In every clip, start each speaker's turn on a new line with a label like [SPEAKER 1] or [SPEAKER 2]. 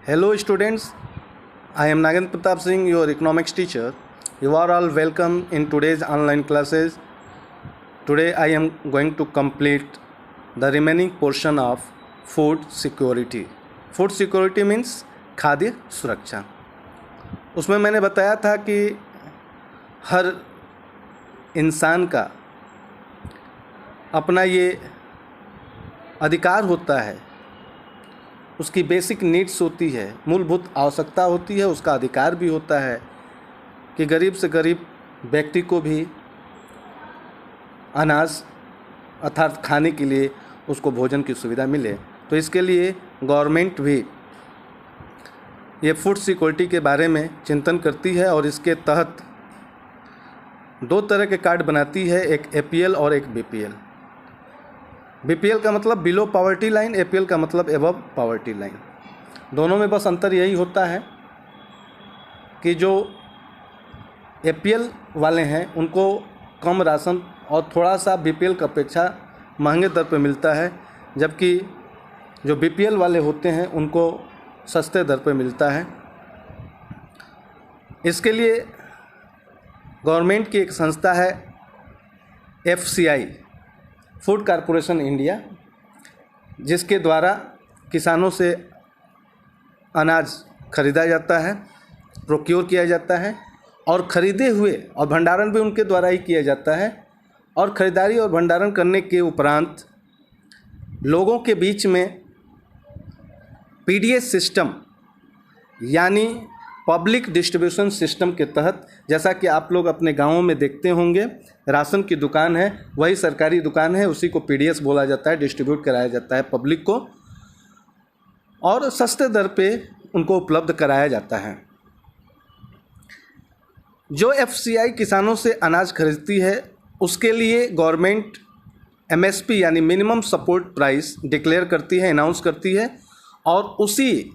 [SPEAKER 1] Hello students, I am Nagendra Pratap Singh, your economics teacher. You are all welcome in today's online classes. Today I am going to complete the remaining portion of food security. Food security means खाद्य सुरक्षा. उसमें मैंने बताया था कि हर इंसान का अपना ये अधिकार होता है, उसकी बेसिक नीड्स होती है, मूलभूत आवश्यकता होती है, उसका अधिकार भी होता है कि गरीब से गरीब व्यक्ति को भी अनाज अर्थात खाने के लिए उसको भोजन की सुविधा मिले. तो इसके लिए गवर्नमेंट भी ये फूड सिक्योरिटी के बारे में चिंतन करती है और इसके तहत दो तरह के कार्ड बनाती है, एक APL और एक BPL. BPL का मतलब बिलो पॉवर्टी लाइन, APL का मतलब एबव पॉवर्टी लाइन. दोनों में बस अंतर यही होता है कि जो APL वाले हैं उनको कम राशन और थोड़ा सा BPL की अपेक्षा महंगे दर पर मिलता है, जबकि जो BPL वाले होते हैं उनको सस्ते दर पर मिलता है. इसके लिए गवर्नमेंट की एक संस्था है FCI, फूड कॉरपोरेशन इंडिया, जिसके द्वारा किसानों से अनाज खरीदा जाता है, प्रोक्योर किया जाता है और ख़रीदे हुए और भंडारण भी उनके द्वारा ही किया जाता है. और ख़रीदारी और भंडारण करने के उपरांत लोगों के बीच में PDS सिस्टम यानी पब्लिक डिस्ट्रीब्यूशन सिस्टम के तहत, जैसा कि आप लोग अपने गांवों में देखते होंगे, राशन की दुकान है वही सरकारी दुकान है, उसी को PDS बोला जाता है, डिस्ट्रीब्यूट कराया जाता है पब्लिक को और सस्ते दर पे उनको उपलब्ध कराया जाता है. जो FCI किसानों से अनाज खरीदती है उसके लिए गवर्नमेंट MSP यानी मिनिमम सपोर्ट प्राइस डिक्लेयर करती है, अनाउंस करती है और उसी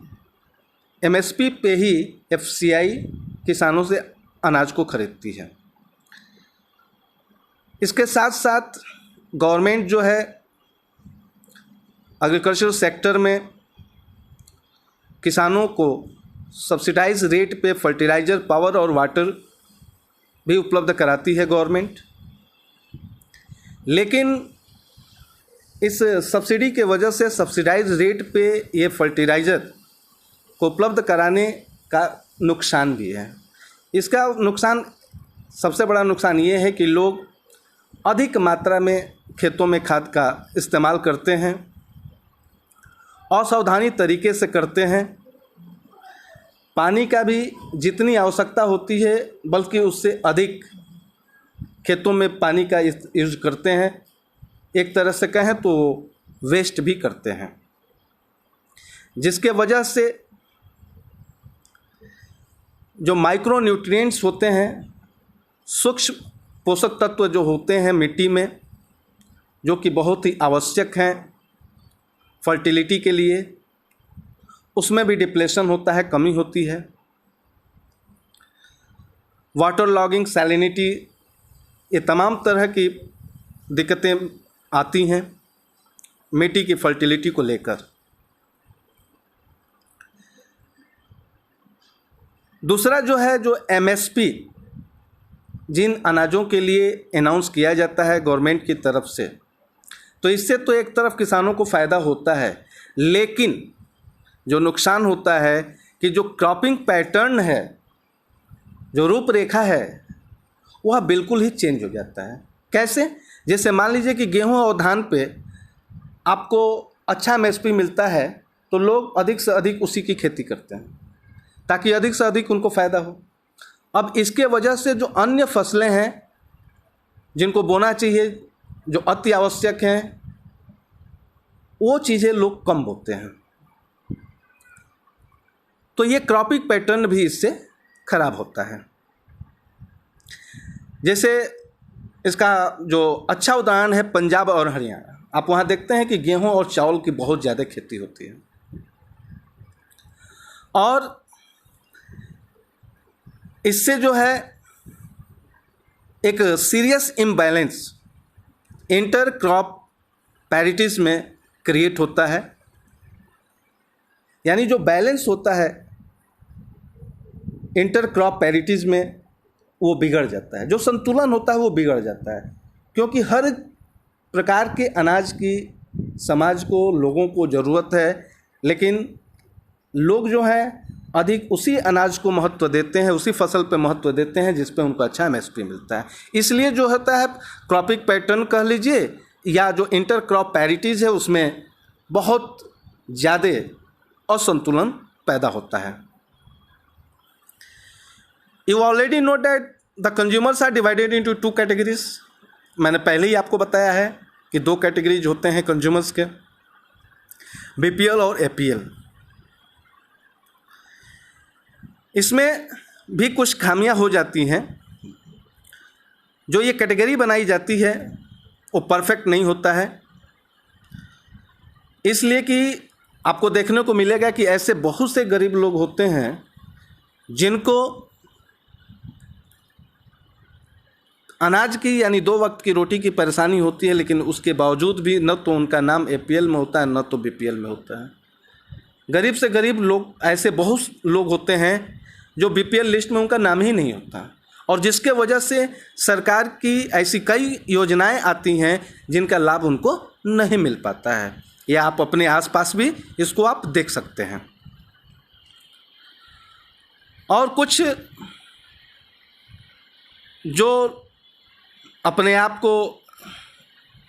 [SPEAKER 1] MSP पे ही FCI किसानों से अनाज को खरीदती है. इसके साथ साथ गवर्नमेंट जो है एग्रीकल्चर सेक्टर में किसानों को सब्सिडाइज रेट पे फर्टिलाइज़र, पावर और वाटर भी उपलब्ध कराती है गवर्नमेंट. लेकिन इस सब्सिडी के वजह से सब्सिडाइज रेट पे ये फर्टिलाइज़र को उपलब्ध कराने का नुकसान भी है. इसका नुकसान, सबसे बड़ा नुकसान ये है कि लोग अधिक मात्रा में खेतों में खाद का इस्तेमाल करते हैं, असावधानी तरीके से करते हैं, पानी का भी जितनी आवश्यकता होती है बल्कि उससे अधिक खेतों में पानी का यूज करते हैं. एक तरह से कहें तो वेस्ट भी करते हैं, जिसके वजह से जो माइक्रो न्यूट्रिएंट्स होते हैं, सूक्ष्म पोषक तत्व जो होते हैं मिट्टी में, जो कि बहुत ही आवश्यक हैं फर्टिलिटी के लिए, उसमें भी डिप्लेशन होता है, कमी होती है. वाटर लॉगिंग, सैलिनिटी, ये तमाम तरह की दिक्कतें आती हैं मिट्टी की फर्टिलिटी को लेकर. दूसरा जो है, जो MSP जिन अनाजों के लिए अनाउंस किया जाता है गवर्नमेंट की तरफ से, तो इससे तो एक तरफ किसानों को फ़ायदा होता है, लेकिन जो नुकसान होता है कि जो क्रॉपिंग पैटर्न है, जो रूपरेखा है, वह बिल्कुल ही चेंज हो जाता है. कैसे? जैसे मान लीजिए कि गेहूं और धान पे आपको अच्छा MSP मिलता है तो लोग अधिक से अधिक उसी की खेती करते हैं ताकि अधिक से अधिक उनको फ़ायदा हो. अब इसके वजह से जो अन्य फसलें हैं जिनको बोना चाहिए, जो अति आवश्यक हैं, वो चीज़ें लोग कम बोते हैं. तो ये क्रॉपिंग पैटर्न भी इससे खराब होता है. जैसे इसका जो अच्छा उदाहरण है पंजाब और हरियाणा. आप वहाँ देखते हैं कि गेहूं और चावल की बहुत ज़्यादा खेती होती है और इससे जो है एक सीरियस इम्बैलेंस इंटर क्रॉप पैरिटीज़ में क्रिएट होता है. यानी जो बैलेंस होता है इंटर क्रॉप पैरिटीज़ में वो बिगड़ जाता है, जो संतुलन होता है वो बिगड़ जाता है, क्योंकि हर प्रकार के अनाज की समाज को, लोगों को ज़रूरत है, लेकिन लोग जो हैं अधिक उसी अनाज को महत्व देते हैं, उसी फसल पे महत्व देते हैं जिस पे उनको अच्छा एमएसपी मिलता है। इसलिए जो होता है क्रॉपिंग पैटर्न कह लीजिए या जो इंटर क्रॉप पैरिटीज़ है उसमें बहुत ज़्यादा असंतुलन पैदा होता है। You already know that the consumers are divided into 2 categories. मैंने पहले ही आपको बताया है कि 2 कैटेगरीज होते हैं कंज्यूमर्स के, बीपीएल और एपीएल। इसमें भी कुछ खामियां हो जाती हैं। जो ये कैटेगरी बनाई जाती है वो परफेक्ट नहीं होता है, इसलिए कि आपको देखने को मिलेगा कि ऐसे बहुत से गरीब लोग होते हैं जिनको अनाज की यानी 2 वक्त की रोटी की परेशानी होती है, लेकिन उसके बावजूद भी न तो उनका नाम एपीएल में होता है न तो बीपीएल में होता है। गरीब से गरीब लोग, ऐसे बहुत लोग होते हैं जो बीपीएल लिस्ट में उनका नाम ही नहीं होता, और जिसके वजह से सरकार की ऐसी कई योजनाएं आती हैं जिनका लाभ उनको नहीं मिल पाता है। या आप अपने आसपास भी इसको आप देख सकते हैं। और कुछ जो अपने आप को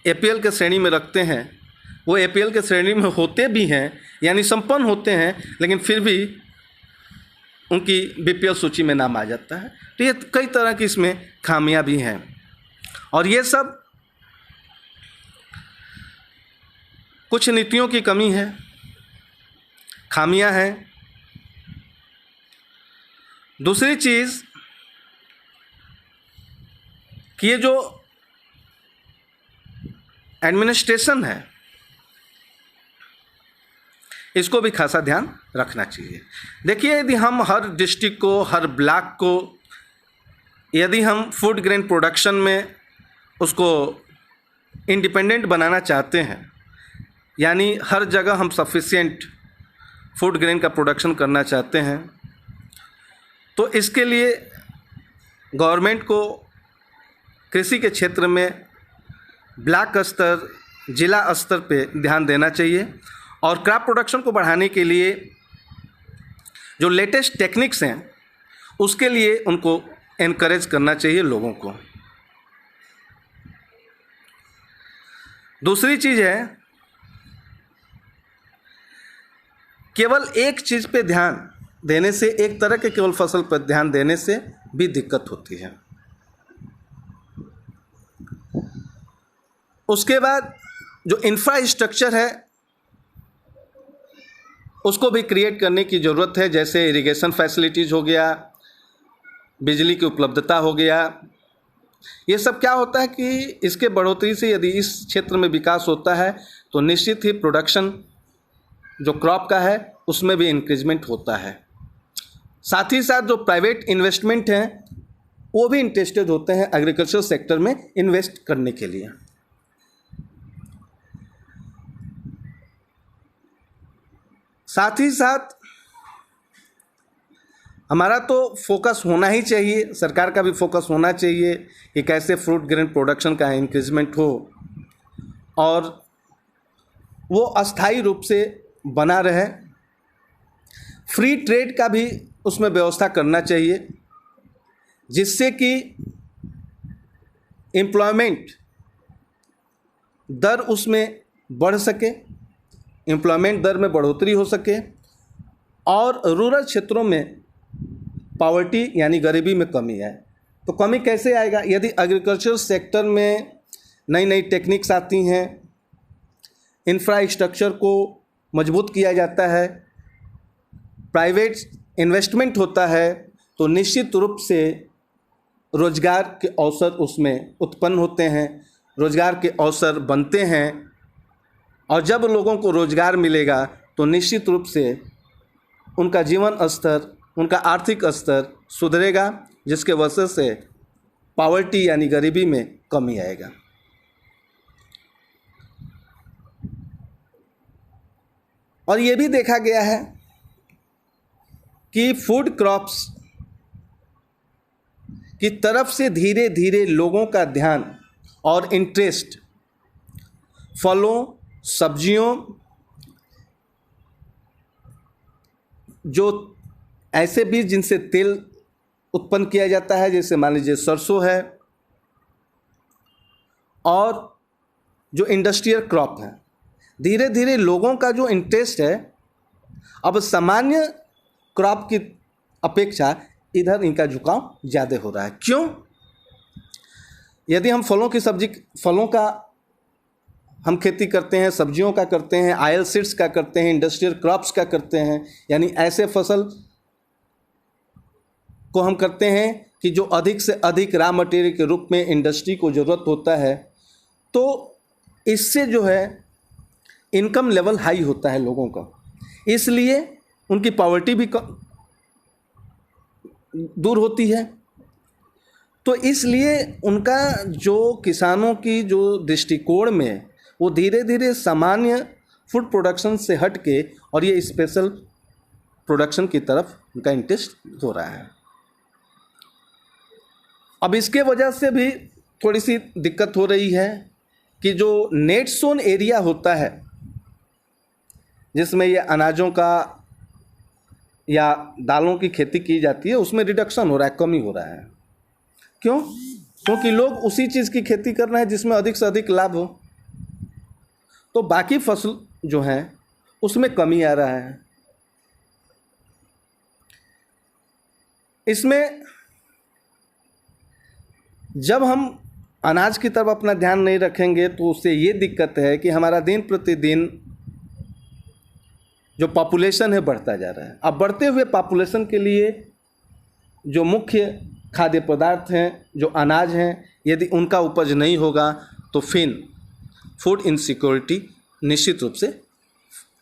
[SPEAKER 1] एपीएल के श्रेणी में रखते हैं वो एपीएल के श्रेणी में होते भी हैं, यानी संपन्न होते हैं, लेकिन फिर भी उनकी बीपीएल सूची में नाम आ जाता है। तो ये कई तरह की इसमें खामियां भी हैं, और ये सब कुछ नीतियों की कमी है, खामियां हैं। दूसरी चीज़ कि ये जो एडमिनिस्ट्रेशन है इसको भी खासा ध्यान रखना चाहिए। देखिए, यदि हम हर डिस्ट्रिक्ट को, हर ब्लॉक को, यदि हम फूड ग्रेन प्रोडक्शन में उसको इंडिपेंडेंट बनाना चाहते हैं, यानी हर जगह हम सफिशिएंट फूड ग्रेन का प्रोडक्शन करना चाहते हैं, तो इसके लिए गवर्नमेंट को कृषि के क्षेत्र में ब्लॉक स्तर, जिला स्तर पे ध्यान देना चाहिए, और क्रॉप प्रोडक्शन को बढ़ाने के लिए जो लेटेस्ट टेक्निक्स हैं उसके लिए उनको एनकरेज करना चाहिए लोगों को। दूसरी चीज़ है, केवल एक चीज़ पे ध्यान देने से, एक तरह के केवल फसल पर ध्यान देने से भी दिक्कत होती है। उसके बाद जो इंफ्रास्ट्रक्चर है उसको भी क्रिएट करने की ज़रूरत है, जैसे इरिगेशन फैसिलिटीज़ हो गया, बिजली की उपलब्धता हो गया। ये सब क्या होता है कि इसके बढ़ोतरी से यदि इस क्षेत्र में विकास होता है तो निश्चित ही प्रोडक्शन जो क्रॉप का है उसमें भी इंक्रीजमेंट होता है। साथ ही साथ जो प्राइवेट इन्वेस्टमेंट हैं वो भी इंटरेस्टेड होते हैं एग्रीकल्चर सेक्टर में इन्वेस्ट करने के लिए। साथ ही साथ हमारा तो फोकस होना ही चाहिए, सरकार का भी फोकस होना चाहिए कि कैसे फ्रूट ग्रेन प्रोडक्शन का इंक्रीजमेंट हो और वो अस्थायी रूप से बना रहे। फ्री ट्रेड का भी उसमें व्यवस्था करना चाहिए, जिससे कि एम्प्लॉयमेंट दर उसमें बढ़ सके, एम्प्लॉयमेंट दर में बढ़ोतरी हो सके, और रूरल क्षेत्रों में पॉवर्टी यानी गरीबी में कमी आए। तो कमी कैसे आएगा? यदि एग्रीकल्चर सेक्टर में नई नई टेक्निक्स आती हैं, इंफ्रास्ट्रक्चर को मजबूत किया जाता है, प्राइवेट इन्वेस्टमेंट होता है, तो निश्चित रूप से रोजगार के अवसर उसमें उत्पन्न होते हैं, रोजगार के अवसर बनते हैं, और जब लोगों को रोजगार मिलेगा तो निश्चित रूप से उनका जीवन स्तर, उनका आर्थिक स्तर सुधरेगा, जिसके वजह से पॉवर्टी यानी गरीबी में कमी आएगा। और ये भी देखा गया है कि फूड क्रॉप्स की तरफ से धीरे धीरे लोगों का ध्यान और इंटरेस्ट फलों, सब्जियों, जो ऐसे बीज जिनसे तेल उत्पन्न किया जाता है, जैसे मान लीजिए सरसों है, और जो इंडस्ट्रियल क्रॉप है, धीरे धीरे लोगों का जो इंटरेस्ट है अब सामान्य क्रॉप की अपेक्षा इधर इनका झुकाव ज़्यादा हो रहा है। क्यों? यदि हम फलों का हम खेती करते हैं, सब्जियों का करते हैं, ऑयल सीड्स का करते हैं, इंडस्ट्रियल क्रॉप्स का करते हैं, यानी ऐसे फसल को हम करते हैं कि जो अधिक से अधिक रॉ मटेरियल के रूप में इंडस्ट्री को ज़रूरत होता है, तो इससे जो है इनकम लेवल हाई होता है लोगों का, इसलिए उनकी पॉवर्टी भी दूर होती है। तो इसलिए उनका जो किसानों की जो दृष्टिकोण में वो धीरे धीरे सामान्य फूड प्रोडक्शन से हट के और ये स्पेशल प्रोडक्शन की तरफ उनका इंटरेस्ट हो रहा है। अब इसके वजह से भी थोड़ी सी दिक्कत हो रही है कि जो नेट सोन एरिया होता है जिसमें ये अनाजों का या दालों की खेती की जाती है, उसमें रिडक्शन हो रहा है, कमी हो रहा है। क्यों? क्योंकि लोग उसी चीज़ की खेती कर रहे हैं जिसमें अधिक से अधिक लाभ हो, तो बाकी फसल जो हैं उसमें कमी आ रहा है। इसमें जब हम अनाज की तरफ अपना ध्यान नहीं रखेंगे तो उससे ये दिक्कत है कि हमारा दिन प्रतिदिन जो पॉपुलेशन है बढ़ता जा रहा है। अब बढ़ते हुए पॉपुलेशन के लिए जो मुख्य खाद्य पदार्थ हैं, जो अनाज हैं, यदि उनका उपज नहीं होगा तो फिर फूड इनसिक्योरिटी निश्चित रूप से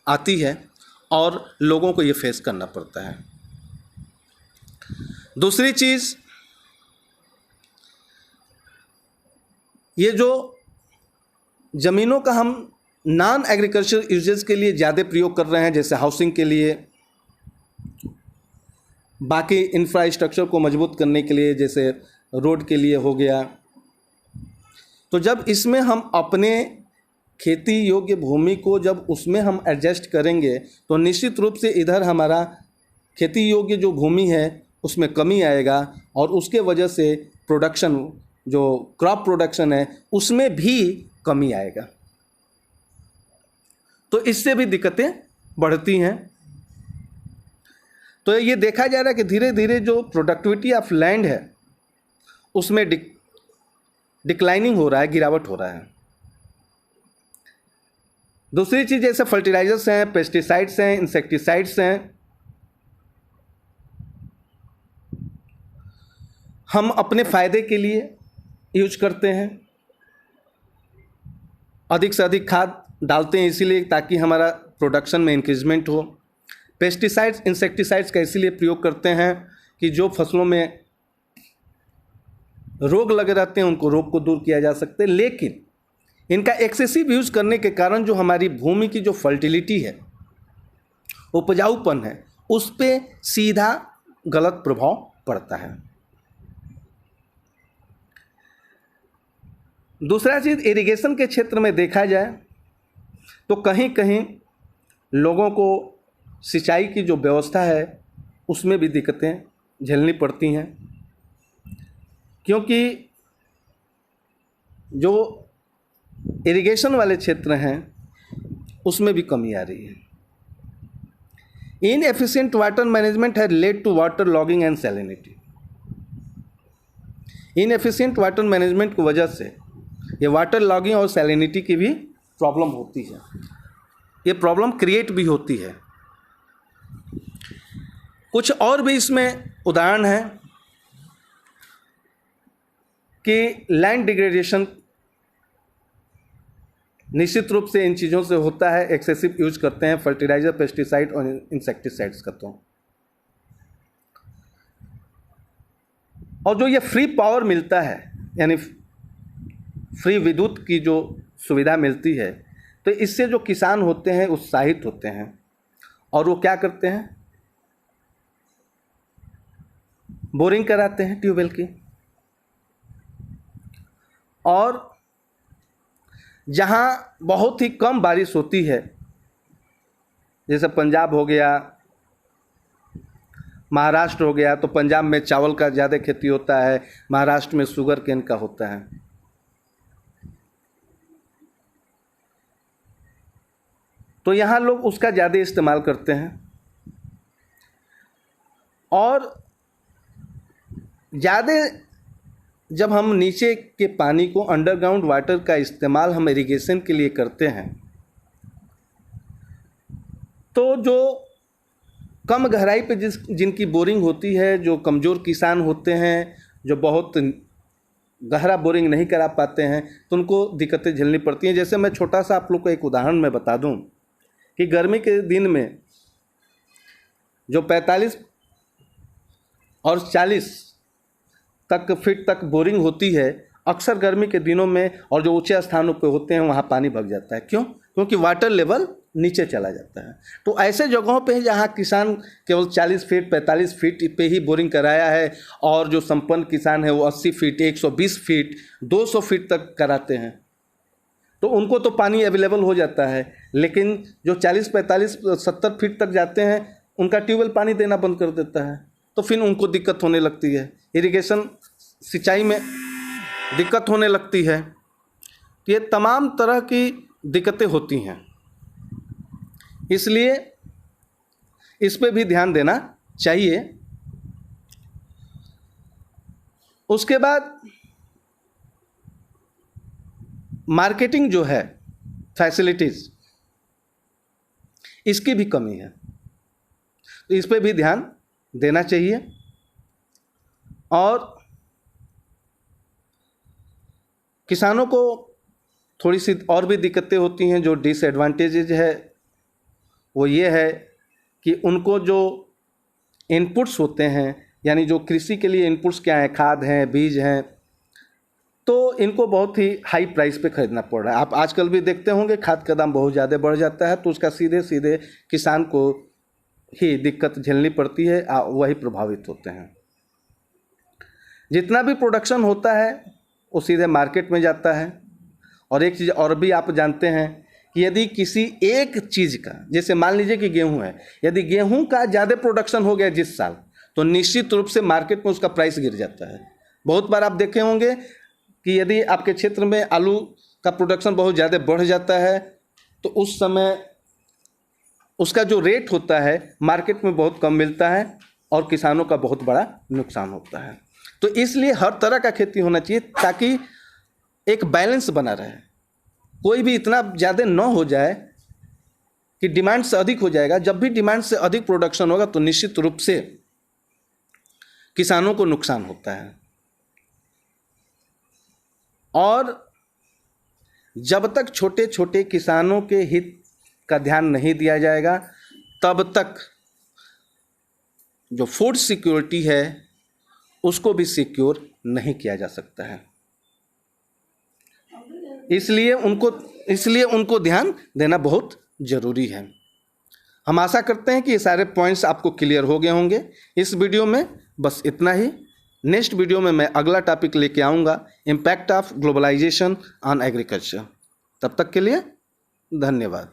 [SPEAKER 1] आती है और लोगों को ये फेस करना पड़ता है। दूसरी चीज़, ये जो ज़मीनों का हम नॉन एग्रीकल्चर यूजेस के लिए ज़्यादा प्रयोग कर रहे हैं, जैसे हाउसिंग के लिए, बाकी इंफ्रास्ट्रक्चर को मजबूत करने के लिए, जैसे रोड के लिए हो गया, तो जब इसमें हम अपने खेती योग्य भूमि को जब उसमें हम एडजस्ट करेंगे तो निश्चित रूप से इधर हमारा खेती योग्य जो भूमि है उसमें कमी आएगा और उसके वजह से प्रोडक्शन, जो क्रॉप प्रोडक्शन है, उसमें भी कमी आएगा। तो इससे भी दिक्कतें बढ़ती हैं। तो ये देखा जा रहा है कि धीरे धीरे जो प्रोडक्टिविटी ऑफ लैंड है उसमें डिक्लाइनिंग हो रहा है, गिरावट हो रहा है। दूसरी चीज़ जैसे फर्टिलाइजर्स हैं, पेस्टिसाइड्स हैं, इंसेक्टिसाइड्स हैं, हम अपने फ़ायदे के लिए यूज करते हैं, अधिक से अधिक खाद डालते हैं इसीलिए ताकि हमारा प्रोडक्शन में इंक्रीजमेंट हो। पेस्टिसाइड्स, इंसेक्टिसाइड्स का इसीलिए प्रयोग करते हैं कि जो फसलों में रोग लगे रहते हैं उनको रोग को दूर किया जा सकते हैं, लेकिन इनका एक्सेसिव यूज करने के कारण जो हमारी भूमि की जो फर्टिलिटी है, उपजाऊपन है, उस पर सीधा गलत प्रभाव पड़ता है। दूसरा चीज़, इरिगेशन के क्षेत्र में देखा जाए तो कहीं कहीं लोगों को सिंचाई की जो व्यवस्था है उसमें भी दिक्कतें झेलनी पड़ती हैं, क्योंकि जो इरिगेशन वाले क्षेत्र हैं उसमें भी कमी आ रही है। Inefficient water management has led to waterlogging and salinity. Inefficient water management की वजह से ये वाटर लॉगिंग और सैलिनिटी की भी प्रॉब्लम होती है, ये प्रॉब्लम क्रिएट भी होती है। कुछ और भी इसमें उदाहरण हैं कि लैंड डिग्रेडेशन निश्चित रूप से इन चीज़ों से होता है, एक्सेसिव यूज करते हैं फर्टिलाइजर, पेस्टिसाइड और इंसेक्टिसाइड्स का। तो और जो ये फ्री पावर मिलता है, यानी फ्री विद्युत की जो सुविधा मिलती है, तो इससे जो किसान होते हैं उत्साहित होते हैं और वो क्या करते हैं, बोरिंग कराते हैं ट्यूबवेल की। और जहाँ बहुत ही कम बारिश होती है, जैसे पंजाब हो गया, महाराष्ट्र हो गया, तो पंजाब में चावल का ज़्यादा खेती होता है, महाराष्ट्र में शुगर केन का होता है। तो यहाँ लोग उसका ज़्यादा इस्तेमाल करते हैं। और ज़्यादा जब हम नीचे के पानी को, अंडरग्राउंड वाटर का इस्तेमाल हम इरिगेशन के लिए करते हैं, तो जो कम गहराई पे जिनकी बोरिंग होती है, जो कमज़ोर किसान होते हैं, जो बहुत गहरा बोरिंग नहीं करा पाते हैं, तो उनको दिक्कतें झेलनी पड़ती हैं। जैसे मैं छोटा सा आप लोग को एक उदाहरण मैं बता दूं कि गर्मी के दिन में जो 45 और 40 फीट तक बोरिंग होती है, अक्सर गर्मी के दिनों में और जो ऊंचे स्थानों पे होते हैं वहाँ पानी भग जाता है। क्यों? क्योंकि वाटर लेवल नीचे चला जाता है। तो ऐसे जगहों पे जहाँ किसान केवल 40 फीट 45 फीट पे ही बोरिंग कराया है, और जो संपन्न किसान है वो 80 फीट 120 फीट 200 फीट तक कराते हैं, तो उनको तो पानी अवेलेबल हो जाता है। लेकिन जो 40 45 70 फीट तक जाते हैं, उनका ट्यूबवेल पानी देना बंद कर देता है, तो फिर उनको दिक्कत होने लगती है, इरिगेशन सिंचाई में दिक्कत होने लगती है। तो ये तमाम तरह की दिक्कतें होती हैं, इसलिए इस पे भी ध्यान देना चाहिए। उसके बाद मार्केटिंग जो है, फैसिलिटीज़, इसकी भी कमी है, तो इस पे भी ध्यान देना चाहिए। और किसानों को थोड़ी सी और भी दिक्कतें होती हैं। जो डिसएडवांटेजेज है वो ये है कि उनको जो इनपुट्स होते हैं, यानी जो कृषि के लिए इनपुट्स क्या हैं, खाद हैं, बीज हैं, तो इनको बहुत ही हाई प्राइस पे खरीदना पड़ रहा है। आप आजकल भी देखते होंगे खाद का दाम बहुत ज़्यादा बढ़ जाता है, तो उसका सीधे सीधे किसान को ही दिक्कत झेलनी पड़ती है, वही प्रभावित होते हैं। जितना भी प्रोडक्शन होता है वो सीधे मार्केट में जाता है। और एक चीज़ और भी आप जानते हैं कि यदि किसी एक चीज़ का, जैसे मान लीजिए कि गेहूं है, यदि गेहूं का ज़्यादा प्रोडक्शन हो गया जिस साल, तो निश्चित रूप से मार्केट में उसका प्राइस गिर जाता है। बहुत बार आप देखे होंगे कि यदि आपके क्षेत्र में आलू का प्रोडक्शन बहुत ज़्यादा बढ़ जाता है, तो उस समय उसका जो रेट होता है मार्केट में बहुत कम मिलता है और किसानों का बहुत बड़ा नुकसान होता है। तो इसलिए हर तरह का खेती होना चाहिए ताकि एक बैलेंस बना रहे। कोई भी इतना ज़्यादा न हो जाए कि डिमांड से अधिक हो जाएगा। जब भी डिमांड से अधिक प्रोडक्शन होगा तो निश्चित रूप से किसानों को नुकसान होता है। और जब तक छोटे छोटे किसानों के हित का ध्यान नहीं दिया जाएगा, तब तक जो फूड सिक्योरिटी है उसको भी सिक्योर नहीं किया जा सकता है। इसलिए उनको ध्यान देना बहुत ज़रूरी है। हम आशा करते हैं कि ये सारे पॉइंट्स आपको क्लियर हो गए होंगे। इस वीडियो में बस इतना ही। नेक्स्ट वीडियो में मैं अगला टॉपिक लेके आऊँगा, impact of globalisation on agriculture. तब तक के लिए धन्यवाद।